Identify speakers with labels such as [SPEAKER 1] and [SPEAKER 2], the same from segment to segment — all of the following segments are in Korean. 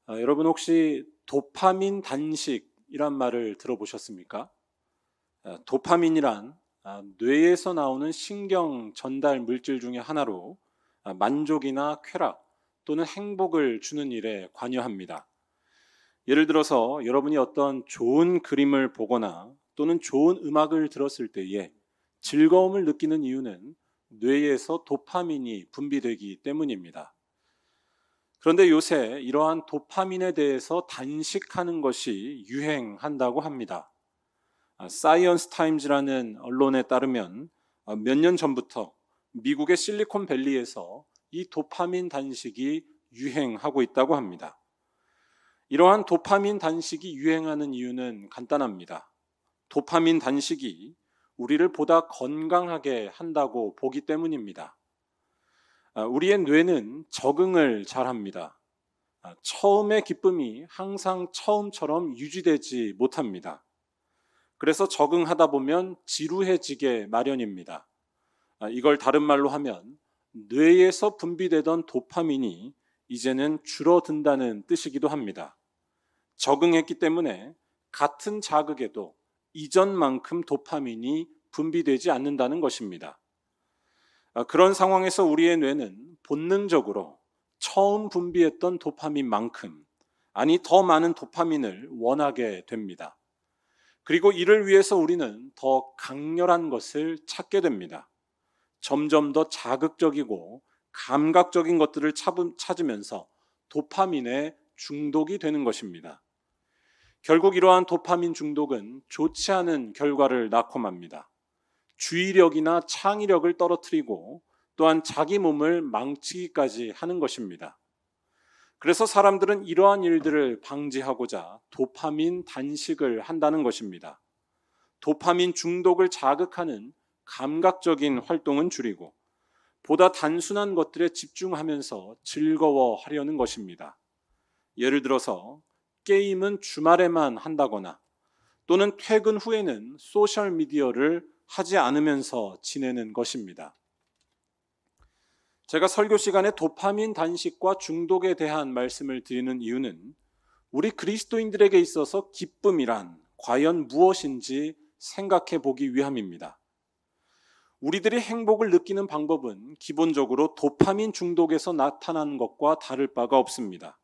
[SPEAKER 1] 여러분 혹시 도파민 단식이란 말을 들어보셨습니까? 도파민이란 뇌에서 나오는 신경 전달 물질 중에 하나로 만족이나 쾌락 또는 행복을 주는 일에 관여합니다. 예를 들어서 여러분이 어떤 좋은 그림을 보거나 또는 좋은 음악을 들었을 때에 즐거움을 느끼는 이유는 뇌에서 도파민이 분비되기 때문입니다. 그런데 요새 이러한 도파민에 대해서 단식하는 것이 유행한다고 합니다. 사이언스 타임즈라는 언론에 따르면 몇 년 전부터 미국의 실리콘밸리에서 이 도파민 단식이 유행하고 있다고 합니다. 이러한 도파민 단식이 유행하는 이유는 간단합니다. 도파민 단식이 우리를 보다 건강하게 한다고 보기 때문입니다. 우리의 뇌는 적응을 잘합니다. 처음의 기쁨이 항상 처음처럼 유지되지 못합니다. 그래서 적응하다 보면 지루해지게 마련입니다. 이걸 다른 말로 하면 뇌에서 분비되던 도파민이 이제는 줄어든다는 뜻이기도 합니다. 적응했기 때문에 같은 자극에도 이전만큼 도파민이 분비되지 않는다는 것입니다. 그런 상황에서 우리의 뇌는 본능적으로 처음 분비했던 도파민만큼, 아니 더 많은 도파민을 원하게 됩니다. 그리고 이를 위해서 우리는 더 강렬한 것을 찾게 됩니다. 점점 더 자극적이고 감각적인 것들을 찾으면서 도파민에 중독이 되는 것입니다. 결국 이러한 도파민 중독은 좋지 않은 결과를 낳고 맙니다. 주의력이나 창의력을 떨어뜨리고 또한 자기 몸을 망치기까지 하는 것입니다. 그래서 사람들은 이러한 일들을 방지하고자 도파민 단식을 한다는 것입니다. 도파민 중독을 자극하는 감각적인 활동은 줄이고 보다 단순한 것들에 집중하면서 즐거워하려는 것입니다. 예를 들어서 게임은 주말에만 한다거나 또는 퇴근 후에는 소셜미디어를 하지 않으면서 지내는 것입니다. 제가 설교 시간에 도파민 단식과 중독에 대한 말씀을 드리는 이유는 우리 그리스도인들에게 있어서 기쁨이란 과연 무엇인지 생각해 보기 위함입니다. 우리들이 행복을 느끼는 방법은 기본적으로 도파민 중독에서 나타나는 것과 다를 바가 없습니다.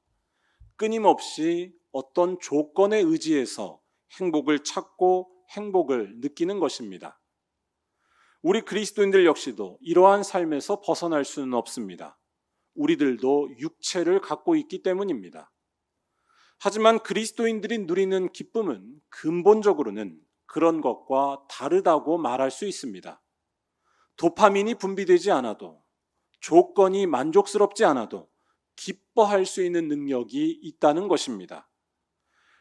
[SPEAKER 1] 끊임없이 어떤 조건에 의지해서 행복을 찾고 행복을 느끼는 것입니다. 우리 그리스도인들 역시도 이러한 삶에서 벗어날 수는 없습니다. 우리들도 육체를 갖고 있기 때문입니다. 하지만 그리스도인들이 누리는 기쁨은 근본적으로는 그런 것과 다르다고 말할 수 있습니다. 도파민이 분비되지 않아도, 조건이 만족스럽지 않아도 기뻐할 수 있는 능력이 있다는 것입니다.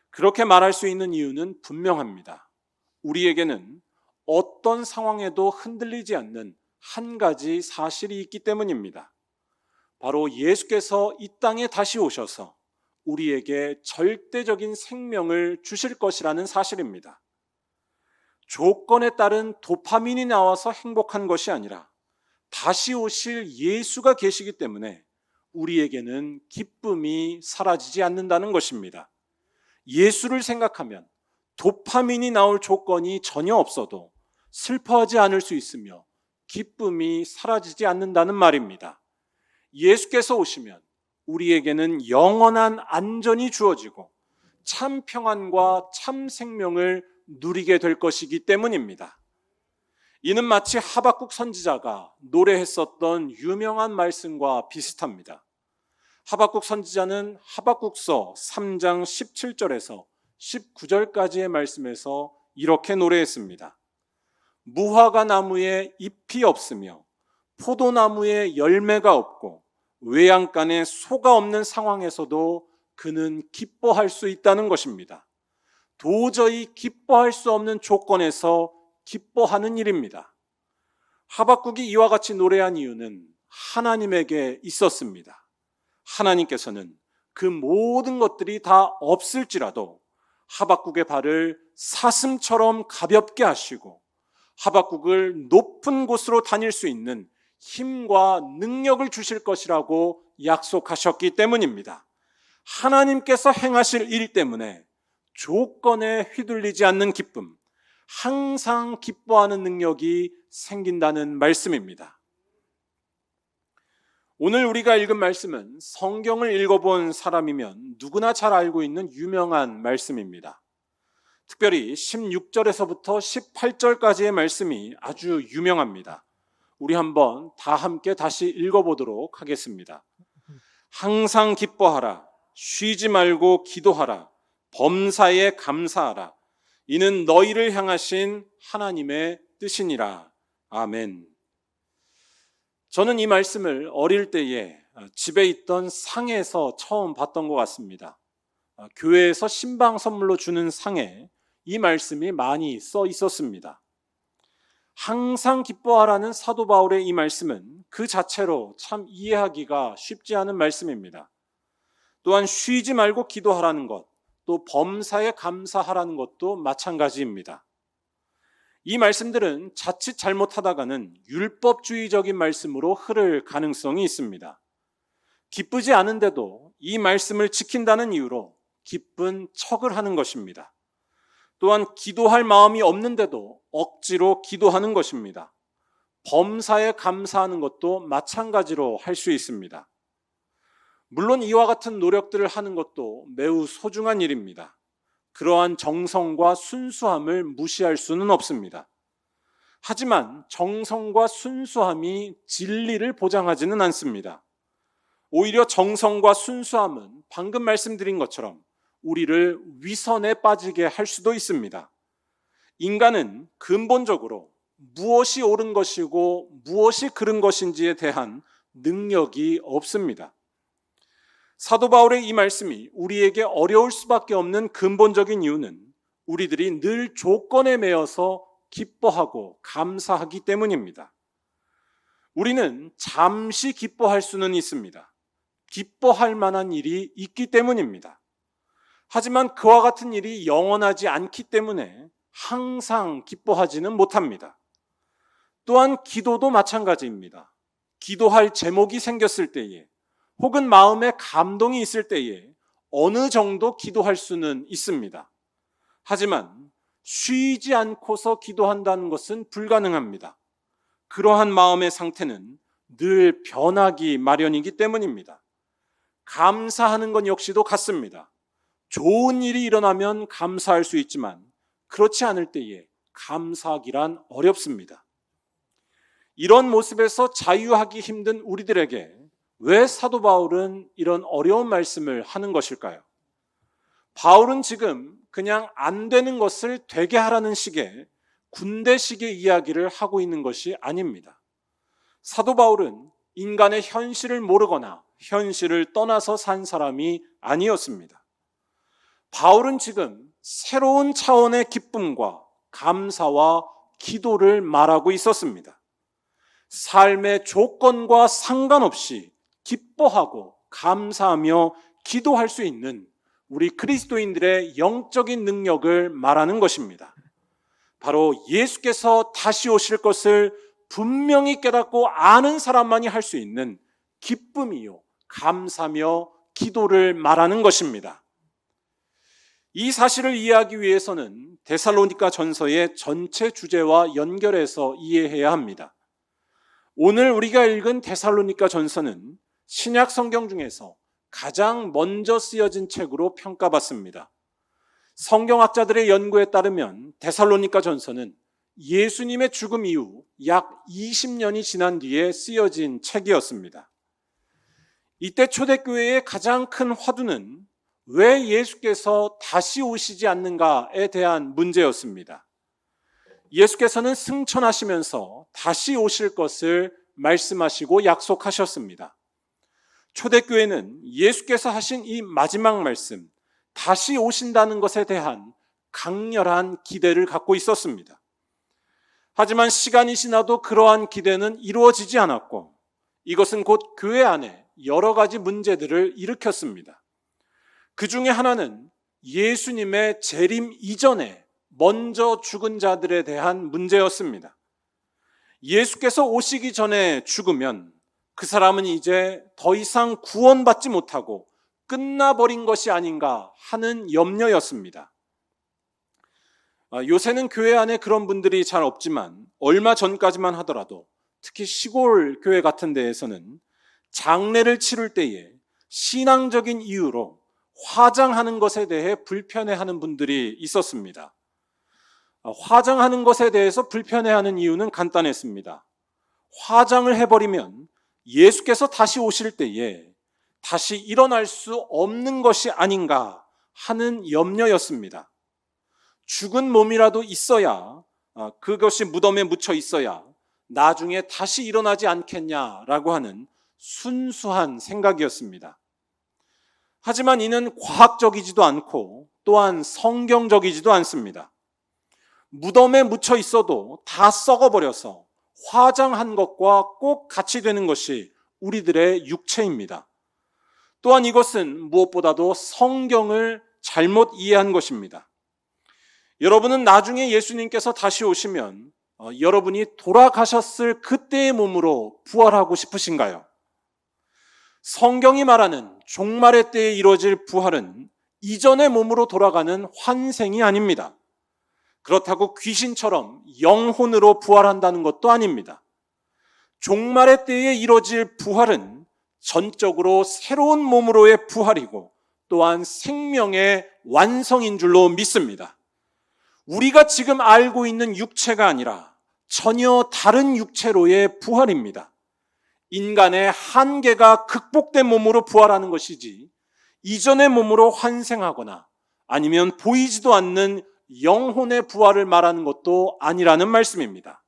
[SPEAKER 1] 그렇게 말할 수 있는 이유는 분명합니다. 우리에게는 어떤 상황에도 흔들리지 않는 한 가지 사실이 있기 때문입니다. 바로 예수께서 이 땅에 다시 오셔서 우리에게 절대적인 생명을 주실 것이라는 사실입니다. 조건에 따른 도파민이 나와서 행복한 것이 아니라 다시 오실 예수가 계시기 때문에 우리에게는 기쁨이 사라지지 않는다는 것입니다. 예수를 생각하면 도파민이 나올 조건이 전혀 없어도 슬퍼하지 않을 수 있으며 기쁨이 사라지지 않는다는 말입니다. 예수께서 오시면 우리에게는 영원한 안전이 주어지고 참 평안과 참 생명을 누리게 될 것이기 때문입니다. 이는 마치 하박국 선지자가 노래했었던 유명한 말씀과 비슷합니다. 하박국 선지자는 하박국서 3장 17절에서 19절까지의 말씀에서 이렇게 노래했습니다. 무화과 나무에 잎이 없으며 포도나무에 열매가 없고 외양간에 소가 없는 상황에서도 그는 기뻐할 수 있다는 것입니다. 도저히 기뻐할 수 없는 조건에서 기뻐하는 일입니다. 하박국이 이와 같이 노래한 이유는 하나님에게 있었습니다. 하나님께서는 그 모든 것들이 다 없을지라도 하박국의 발을 사슴처럼 가볍게 하시고 하박국을 높은 곳으로 다닐 수 있는 힘과 능력을 주실 것이라고 약속하셨기 때문입니다. 하나님께서 행하실 일 때문에 조건에 휘둘리지 않는 기쁨, 항상 기뻐하는 능력이 생긴다는 말씀입니다. 오늘 우리가 읽은 말씀은 성경을 읽어본 사람이면 누구나 잘 알고 있는 유명한 말씀입니다. 특별히 16절에서부터 18절까지의 말씀이 아주 유명합니다. 우리 한번 다 함께 다시 읽어보도록 하겠습니다. 항상 기뻐하라. 쉬지 말고 기도하라. 범사에 감사하라. 이는 너희를 향하신 하나님의 뜻이니라. 아멘. 저는 이 말씀을 어릴 때에 집에 있던 상에서 처음 봤던 것 같습니다. 교회에서 신방 선물로 주는 상에 이 말씀이 많이 써 있었습니다. 항상 기뻐하라는 사도 바울의 이 말씀은 그 자체로 참 이해하기가 쉽지 않은 말씀입니다. 또한 쉬지 말고 기도하라는 것, 또 범사에 감사하라는 것도 마찬가지입니다. 이 말씀들은 자칫 잘못하다가는 율법주의적인 말씀으로 흐를 가능성이 있습니다. 기쁘지 않은데도 이 말씀을 지킨다는 이유로 기쁜 척을 하는 것입니다. 또한 기도할 마음이 없는데도 억지로 기도하는 것입니다. 범사에 감사하는 것도 마찬가지로 할 수 있습니다. 물론 이와 같은 노력들을 하는 것도 매우 소중한 일입니다. 그러한 정성과 순수함을 무시할 수는 없습니다. 하지만 정성과 순수함이 진리를 보장하지는 않습니다. 오히려 정성과 순수함은 방금 말씀드린 것처럼 우리를 위선에 빠지게 할 수도 있습니다. 인간은 근본적으로 무엇이 옳은 것이고 무엇이 그른 것인지에 대한 능력이 없습니다. 사도 바울의 이 말씀이 우리에게 어려울 수밖에 없는 근본적인 이유는 우리들이 늘 조건에 매여서 기뻐하고 감사하기 때문입니다. 우리는 잠시 기뻐할 수는 있습니다. 기뻐할 만한 일이 있기 때문입니다. 하지만 그와 같은 일이 영원하지 않기 때문에 항상 기뻐하지는 못합니다. 또한 기도도 마찬가지입니다. 기도할 제목이 생겼을 때에 혹은 마음에 감동이 있을 때에 어느 정도 기도할 수는 있습니다. 하지만 쉬지 않고서 기도한다는 것은 불가능합니다. 그러한 마음의 상태는 늘 변하기 마련이기 때문입니다. 감사하는 것 역시도 같습니다. 좋은 일이 일어나면 감사할 수 있지만 그렇지 않을 때에 감사하기란 어렵습니다. 이런 모습에서 자유하기 힘든 우리들에게 왜 사도 바울은 이런 어려운 말씀을 하는 것일까요? 바울은 지금 그냥 안 되는 것을 되게 하라는 식의 군대식의 이야기를 하고 있는 것이 아닙니다. 사도 바울은 인간의 현실을 모르거나 현실을 떠나서 산 사람이 아니었습니다. 바울은 지금 새로운 차원의 기쁨과 감사와 기도를 말하고 있었습니다. 삶의 조건과 상관없이 기뻐하고 감사하며 기도할 수 있는 우리 그리스도인들의 영적인 능력을 말하는 것입니다. 바로 예수께서 다시 오실 것을 분명히 깨닫고 아는 사람만이 할 수 있는 기쁨이요, 감사며 기도를 말하는 것입니다. 이 사실을 이해하기 위해서는 데살로니가 전서의 전체 주제와 연결해서 이해해야 합니다. 오늘 우리가 읽은 데살로니가 전서는 신약 성경 중에서 가장 먼저 쓰여진 책으로 평가받습니다. 성경학자들의 연구에 따르면 데살로니가 전서는 예수님의 죽음 이후 약 20년이 지난 뒤에 쓰여진 책이었습니다. 이때 초대교회의 가장 큰 화두는 왜 예수께서 다시 오시지 않는가에 대한 문제였습니다. 예수께서는 승천하시면서 다시 오실 것을 말씀하시고 약속하셨습니다. 초대교회는 예수께서 하신 이 마지막 말씀, 다시 오신다는 것에 대한 강렬한 기대를 갖고 있었습니다. 하지만 시간이 지나도 그러한 기대는 이루어지지 않았고 이것은 곧 교회 안에 여러 가지 문제들을 일으켰습니다. 그 중에 하나는 예수님의 재림 이전에 먼저 죽은 자들에 대한 문제였습니다. 예수께서 오시기 전에 죽으면 그 사람은 이제 더 이상 구원받지 못하고 끝나버린 것이 아닌가 하는 염려였습니다. 요새는 교회 안에 그런 분들이 잘 없지만 얼마 전까지만 하더라도 특히 시골 교회 같은 데에서는 장례를 치를 때에 신앙적인 이유로 화장하는 것에 대해 불편해하는 분들이 있었습니다. 화장하는 것에 대해서 불편해하는 이유는 간단했습니다. 화장을 해버리면 예수께서 다시 오실 때에 다시 일어날 수 없는 것이 아닌가 하는 염려였습니다. 죽은 몸이라도 있어야, 그것이 무덤에 묻혀 있어야 나중에 다시 일어나지 않겠냐라고 하는 순수한 생각이었습니다. 하지만 이는 과학적이지도 않고 또한 성경적이지도 않습니다. 무덤에 묻혀 있어도 다 썩어버려서 화장한 것과 꼭 같이 되는 것이 우리들의 육체입니다. 또한 이것은 무엇보다도 성경을 잘못 이해한 것입니다. 여러분은 나중에 예수님께서 다시 오시면 여러분이 돌아가셨을 그때의 몸으로 부활하고 싶으신가요? 성경이 말하는 종말의 때에 이루어질 부활은 이전의 몸으로 돌아가는 환생이 아닙니다. 그렇다고 귀신처럼 영혼으로 부활한다는 것도 아닙니다. 종말의 때에 이루어질 부활은 전적으로 새로운 몸으로의 부활이고 또한 생명의 완성인 줄로 믿습니다. 우리가 지금 알고 있는 육체가 아니라 전혀 다른 육체로의 부활입니다. 인간의 한계가 극복된 몸으로 부활하는 것이지 이전의 몸으로 환생하거나 아니면 보이지도 않는 영혼의 부활을 말하는 것도 아니라는 말씀입니다.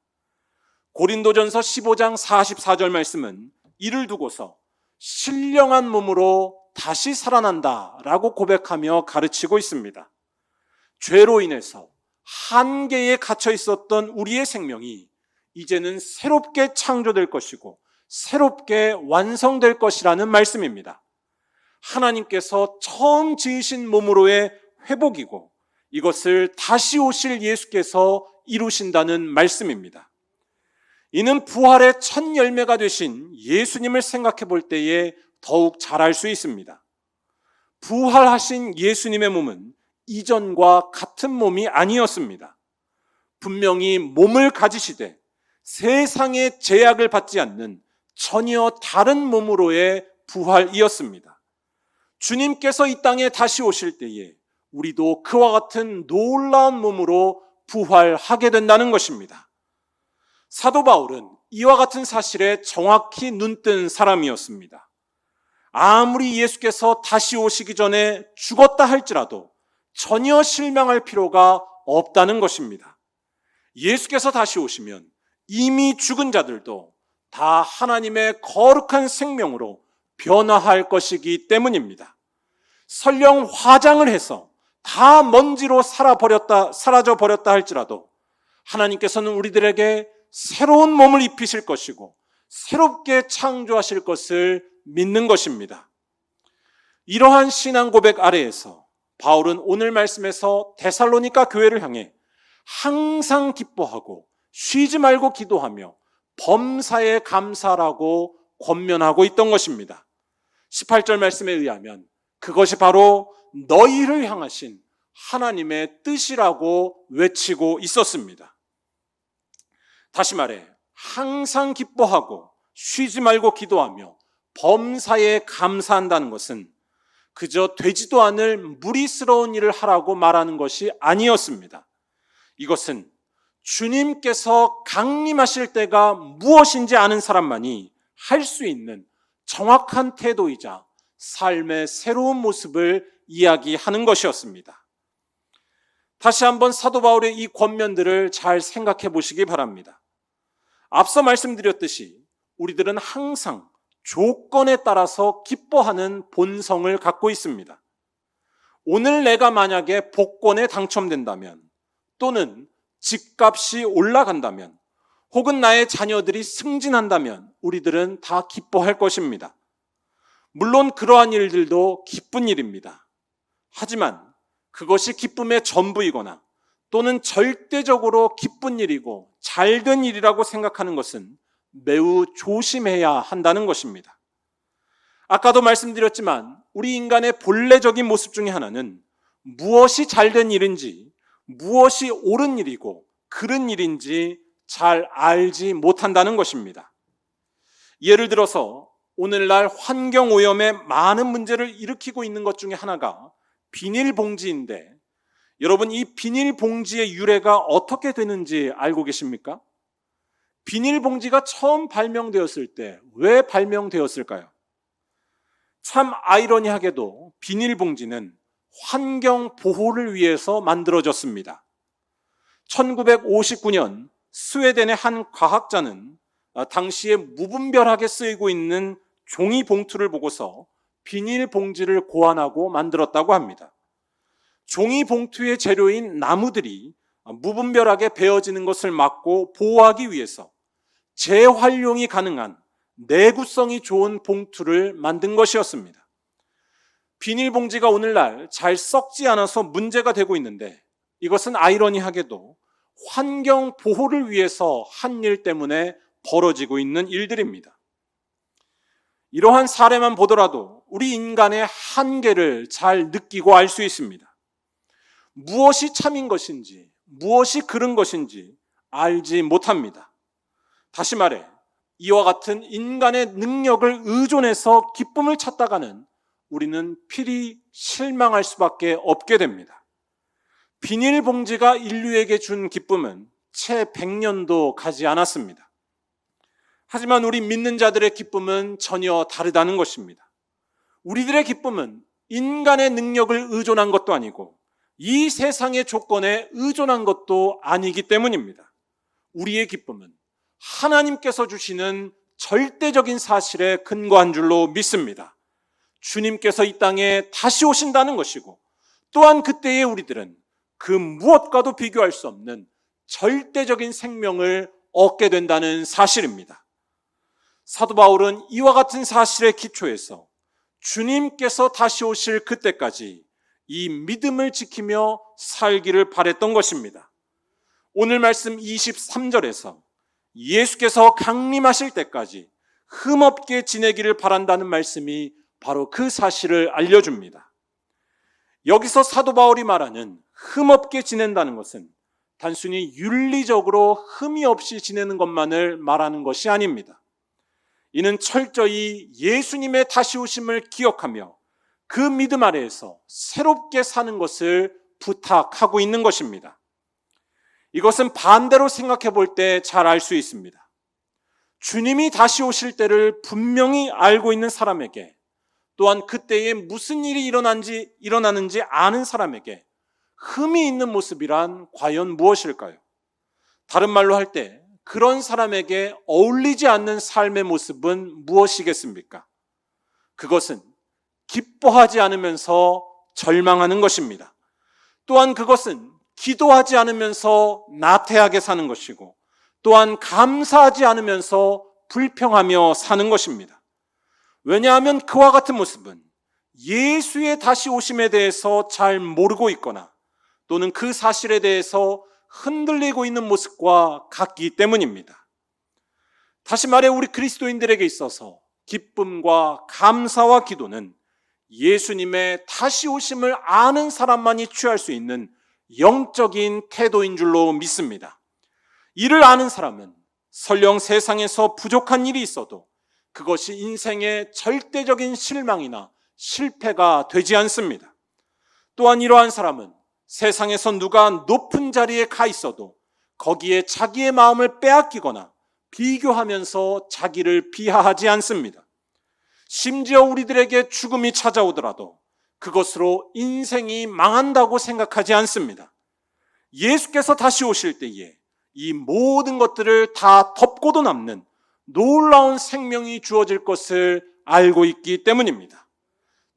[SPEAKER 1] 고린도전서 15장 44절 말씀은 이를 두고서 신령한 몸으로 다시 살아난다라고 고백하며 가르치고 있습니다. 죄로 인해서 한계에 갇혀 있었던 우리의 생명이 이제는 새롭게 창조될 것이고 새롭게 완성될 것이라는 말씀입니다. 하나님께서 처음 지으신 몸으로의 회복이고 이것을 다시 오실 예수께서 이루신다는 말씀입니다. 이는 부활의 첫 열매가 되신 예수님을 생각해 볼 때에 더욱 잘 알 수 있습니다. 부활하신 예수님의 몸은 이전과 같은 몸이 아니었습니다. 분명히 몸을 가지시되 세상의 제약을 받지 않는 전혀 다른 몸으로의 부활이었습니다. 주님께서 이 땅에 다시 오실 때에 우리도 그와 같은 놀라운 몸으로 부활하게 된다는 것입니다. 사도 바울은 이와 같은 사실에 정확히 눈뜬 사람이었습니다. 아무리 예수께서 다시 오시기 전에 죽었다 할지라도 전혀 실망할 필요가 없다는 것입니다. 예수께서 다시 오시면 이미 죽은 자들도 다 하나님의 거룩한 생명으로 변화할 것이기 때문입니다. 설령 화장을 해서 다 먼지로 사라져 버렸다 할지라도 하나님께서는 우리들에게 새로운 몸을 입히실 것이고 새롭게 창조하실 것을 믿는 것입니다. 이러한 신앙 고백 아래에서 바울은 오늘 말씀에서 데살로니가 교회를 향해 항상 기뻐하고 쉬지 말고 기도하며 범사에 감사라고 권면하고 있던 것입니다. 18절 말씀에 의하면 그것이 바로 너희를 향하신 하나님의 뜻이라고 외치고 있었습니다. 다시 말해 항상 기뻐하고 쉬지 말고 기도하며 범사에 감사한다는 것은 그저 되지도 않을 무리스러운 일을 하라고 말하는 것이 아니었습니다. 이것은 주님께서 강림하실 때가 무엇인지 아는 사람만이 할 수 있는 정확한 태도이자 삶의 새로운 모습을 이야기하는 것이었습니다. 다시 한번 사도 바울의 이 권면들을 잘 생각해 보시기 바랍니다. 앞서 말씀드렸듯이 우리들은 항상 조건에 따라서 기뻐하는 본성을 갖고 있습니다. 오늘 내가 만약에 복권에 당첨된다면 또는 집값이 올라간다면 혹은 나의 자녀들이 승진한다면 우리들은 다 기뻐할 것입니다. 물론 그러한 일들도 기쁜 일입니다. 하지만 그것이 기쁨의 전부이거나 또는 절대적으로 기쁜 일이고 잘된 일이라고 생각하는 것은 매우 조심해야 한다는 것입니다. 아까도 말씀드렸지만 우리 인간의 본래적인 모습 중에 하나는 무엇이 잘된 일인지, 무엇이 옳은 일이고 그른 일인지 잘 알지 못한다는 것입니다. 예를 들어서 오늘날 환경오염에 많은 문제를 일으키고 있는 것 중에 하나가 비닐봉지인데, 여러분 이 비닐봉지의 유래가 어떻게 되는지 알고 계십니까? 비닐봉지가 처음 발명되었을 때 왜 발명되었을까요? 참 아이러니하게도 비닐봉지는 환경 보호를 위해서 만들어졌습니다. 1959년 스웨덴의 한 과학자는 당시에 무분별하게 쓰이고 있는 종이 봉투를 보고서 비닐봉지를 고안하고 만들었다고 합니다. 종이 봉투의 재료인 나무들이 무분별하게 베어지는 것을 막고 보호하기 위해서 재활용이 가능한 내구성이 좋은 봉투를 만든 것이었습니다. 비닐봉지가 오늘날 잘 썩지 않아서 문제가 되고 있는데, 이것은 아이러니하게도 환경 보호를 위해서 한 일 때문에 벌어지고 있는 일들입니다. 이러한 사례만 보더라도 우리 인간의 한계를 잘 느끼고 알 수 있습니다. 무엇이 참인 것인지, 무엇이 그른 것인지 알지 못합니다. 다시 말해, 이와 같은 인간의 능력을 의존해서 기쁨을 찾다가는 우리는 필히 실망할 수밖에 없게 됩니다. 비닐봉지가 인류에게 준 기쁨은 채 100년도 가지 않았습니다. 하지만 우리 믿는 자들의 기쁨은 전혀 다르다는 것입니다. 우리들의 기쁨은 인간의 능력을 의존한 것도 아니고 이 세상의 조건에 의존한 것도 아니기 때문입니다. 우리의 기쁨은 하나님께서 주시는 절대적인 사실에 근거한 줄로 믿습니다. 주님께서 이 땅에 다시 오신다는 것이고, 또한 그때의 우리들은 그 무엇과도 비교할 수 없는 절대적인 생명을 얻게 된다는 사실입니다. 사도 바울은 이와 같은 사실에 기초해서 주님께서 다시 오실 그때까지 이 믿음을 지키며 살기를 바랬던 것입니다. 오늘 말씀 23절에서 예수께서 강림하실 때까지 흠없게 지내기를 바란다는 말씀이 바로 그 사실을 알려줍니다. 여기서 사도 바울이 말하는 흠없게 지낸다는 것은 단순히 윤리적으로 흠이 없이 지내는 것만을 말하는 것이 아닙니다. 이는 철저히 예수님의 다시 오심을 기억하며 그 믿음 아래에서 새롭게 사는 것을 부탁하고 있는 것입니다. 이것은 반대로 생각해 볼 때 잘 알 수 있습니다. 주님이 다시 오실 때를 분명히 알고 있는 사람에게, 또한 그때에 무슨 일이 일어나는지 아는 사람에게 흠이 있는 모습이란 과연 무엇일까요? 다른 말로 할 때 그런 사람에게 어울리지 않는 삶의 모습은 무엇이겠습니까? 그것은 기뻐하지 않으면서 절망하는 것입니다. 또한 그것은 기도하지 않으면서 나태하게 사는 것이고, 또한 감사하지 않으면서 불평하며 사는 것입니다. 왜냐하면 그와 같은 모습은 예수의 다시 오심에 대해서 잘 모르고 있거나 또는 그 사실에 대해서 흔들리고 있는 모습과 같기 때문입니다. 다시 말해 우리 그리스도인들에게 있어서 기쁨과 감사와 기도는 예수님의 다시 오심을 아는 사람만이 취할 수 있는 영적인 태도인 줄로 믿습니다. 이를 아는 사람은 설령 세상에서 부족한 일이 있어도 그것이 인생의 절대적인 실망이나 실패가 되지 않습니다. 또한 이러한 사람은 세상에서 누가 높은 자리에 가 있어도 거기에 자기의 마음을 빼앗기거나 비교하면서 자기를 비하하지 않습니다. 심지어 우리들에게 죽음이 찾아오더라도 그것으로 인생이 망한다고 생각하지 않습니다. 예수께서 다시 오실 때에 이 모든 것들을 다 덮고도 남는 놀라운 생명이 주어질 것을 알고 있기 때문입니다.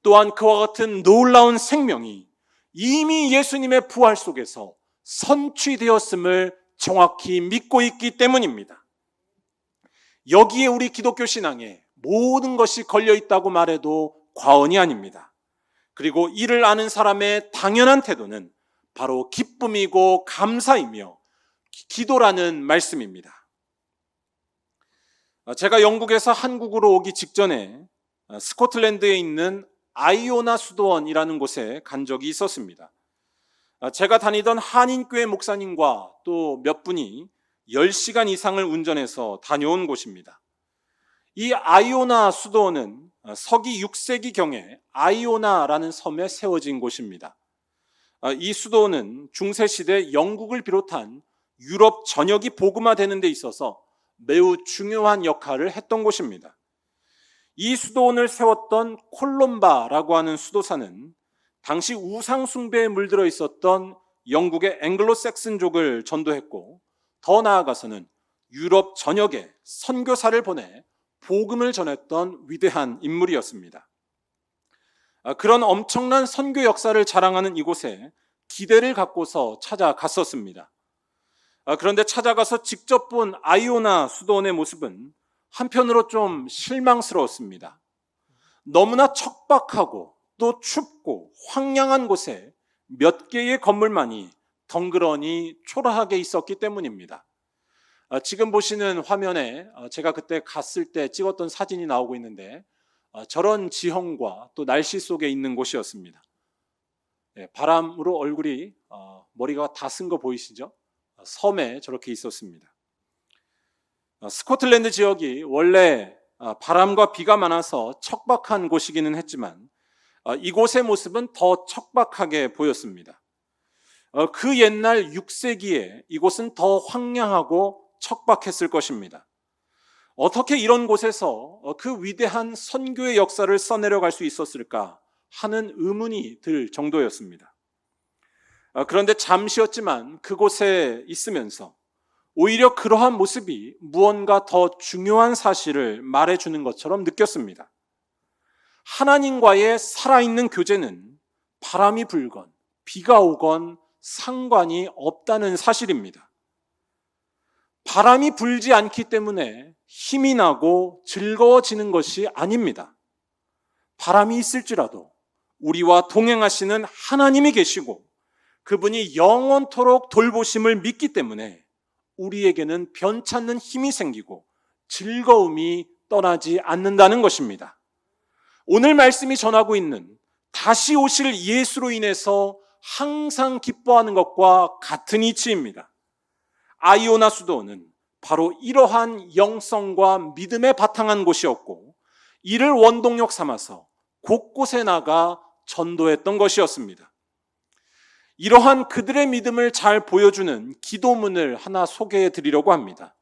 [SPEAKER 1] 또한 그와 같은 놀라운 생명이 이미 예수님의 부활 속에서 선취되었음을 정확히 믿고 있기 때문입니다. 여기에 우리 기독교 신앙에 모든 것이 걸려있다고 말해도 과언이 아닙니다. 그리고 이를 아는 사람의 당연한 태도는 바로 기쁨이고 감사이며 기도라는 말씀입니다. 제가 영국에서 한국으로 오기 직전에 스코틀랜드에 있는 아이오나 수도원이라는 곳에 간 적이 있었습니다. 제가 다니던 한인교회 목사님과 또 몇 분이 10시간 이상을 운전해서 다녀온 곳입니다. 이 아이오나 수도원은 서기 6세기경에 아이오나라는 섬에 세워진 곳입니다. 이 수도원은 중세시대 영국을 비롯한 유럽 전역이 복음화되는 데 있어서 매우 중요한 역할을 했던 곳입니다. 이 수도원을 세웠던 콜롬바라고 하는 수도사는 당시 우상 숭배에 물들어 있었던 영국의 앵글로색슨족을 전도했고, 더 나아가서는 유럽 전역에 선교사를 보내 복음을 전했던 위대한 인물이었습니다. 그런 엄청난 선교 역사를 자랑하는 이곳에 기대를 갖고서 찾아갔었습니다. 그런데 찾아가서 직접 본 아이오나 수도원의 모습은 한편으로 좀 실망스러웠습니다. 너무나 척박하고 또 춥고 황량한 곳에 몇 개의 건물만이 덩그러니 초라하게 있었기 때문입니다. 지금 보시는 화면에 제가 그때 갔을 때 찍었던 사진이 나오고 있는데, 저런 지형과 또 날씨 속에 있는 곳이었습니다. 바람으로 얼굴이 머리가 다 쓴 거 보이시죠? 섬에 저렇게 있었습니다. 스코틀랜드 지역이 원래 바람과 비가 많아서 척박한 곳이기는 했지만 이곳의 모습은 더 척박하게 보였습니다. 그 옛날 6세기에 이곳은 더 황량하고 척박했을 것입니다. 어떻게 이런 곳에서 그 위대한 선교의 역사를 써내려갈 수 있었을까 하는 의문이 들 정도였습니다. 그런데 잠시였지만 그곳에 있으면서 오히려 그러한 모습이 무언가 더 중요한 사실을 말해주는 것처럼 느꼈습니다. 하나님과의 살아있는 교제는 바람이 불건 비가 오건 상관이 없다는 사실입니다. 바람이 불지 않기 때문에 힘이 나고 즐거워지는 것이 아닙니다. 바람이 있을지라도 우리와 동행하시는 하나님이 계시고 그분이 영원토록 돌보심을 믿기 때문에 우리에게는 변찮는 힘이 생기고 즐거움이 떠나지 않는다는 것입니다. 오늘 말씀이 전하고 있는 다시 오실 예수로 인해서 항상 기뻐하는 것과 같은 이치입니다. 아이오나 수도원은 바로 이러한 영성과 믿음에 바탕한 곳이었고, 이를 원동력 삼아서 곳곳에 나가 전도했던 것이었습니다. 이러한 그들의 믿음을 잘 보여주는 기도문을 하나 소개해 드리려고 합니다.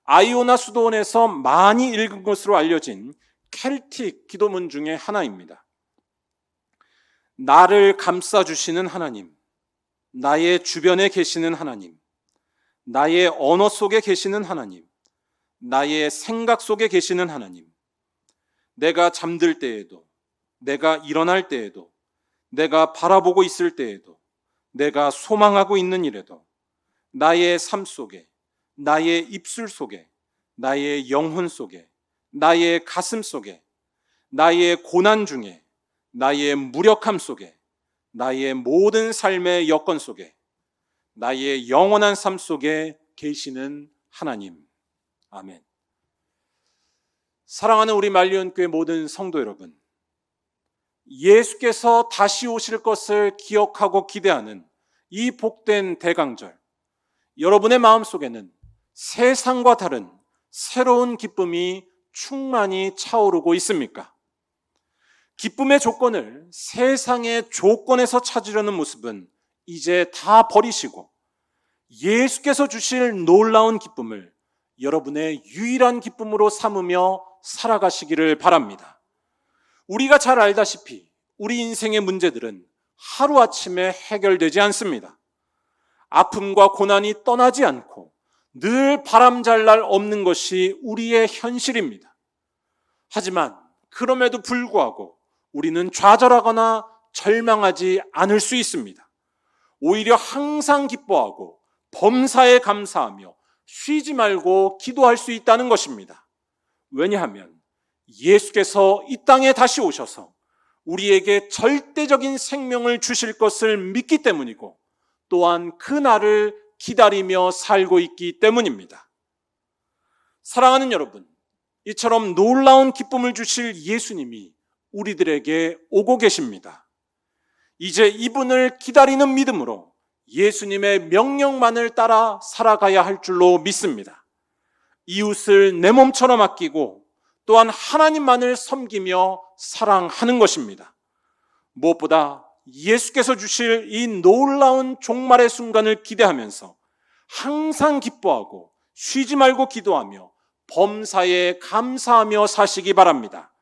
[SPEAKER 1] 아이오나 수도원에서 많이 읽은 것으로 알려진 켈틱 기도문 중에 하나입니다. 나를 감싸주시는 하나님, 나의 주변에 계시는 하나님, 나의 언어 속에 계시는 하나님, 나의 생각 속에 계시는 하나님, 내가 잠들 때에도, 내가 일어날 때에도, 내가 바라보고 있을 때에도, 내가 소망하고 있는 일에도, 나의 삶 속에, 나의 입술 속에, 나의 영혼 속에, 나의 가슴 속에, 나의 고난 중에, 나의 무력함 속에, 나의 모든 삶의 여건 속에, 나의 영원한 삶 속에 계시는 하나님. 아멘. 사랑하는 우리 말리온교회 모든 성도 여러분, 예수께서 다시 오실 것을 기억하고 기대하는 이 복된 대강절, 여러분의 마음속에는 세상과 다른 새로운 기쁨이 충만히 차오르고 있습니까? 기쁨의 조건을 세상의 조건에서 찾으려는 모습은 이제 다 버리시고 예수께서 주실 놀라운 기쁨을 여러분의 유일한 기쁨으로 삼으며 살아가시기를 바랍니다. 우리가 잘 알다시피 우리 인생의 문제들은 하루아침에 해결되지 않습니다. 아픔과 고난이 떠나지 않고 늘 바람잘 날 없는 것이 우리의 현실입니다. 하지만 그럼에도 불구하고 우리는 좌절하거나 절망하지 않을 수 있습니다. 오히려 항상 기뻐하고 범사에 감사하며 쉬지 말고 기도할 수 있다는 것입니다. 왜냐하면 예수께서 이 땅에 다시 오셔서 우리에게 절대적인 생명을 주실 것을 믿기 때문이고, 또한 그 날을 기다리며 살고 있기 때문입니다. 사랑하는 여러분, 이처럼 놀라운 기쁨을 주실 예수님이 우리들에게 오고 계십니다. 이제 이분을 기다리는 믿음으로 예수님의 명령만을 따라 살아가야 할 줄로 믿습니다. 이웃을 내 몸처럼 아끼고 또한 하나님만을 섬기며 사랑하는 것입니다. 무엇보다 예수께서 주실 이 놀라운 종말의 순간을 기대하면서 항상 기뻐하고 쉬지 말고 기도하며 범사에 감사하며 사시기 바랍니다.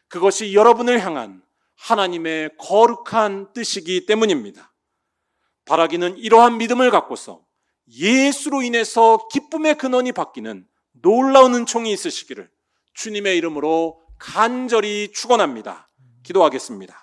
[SPEAKER 1] 그것이 여러분을 향한 하나님의 거룩한 뜻이기 때문입니다. 바라기는 이러한 믿음을 갖고서 예수로 인해서 기쁨의 근원이 바뀌는 놀라운 은총이 있으시기를 주님의 이름으로 간절히 축원합니다. 기도하겠습니다.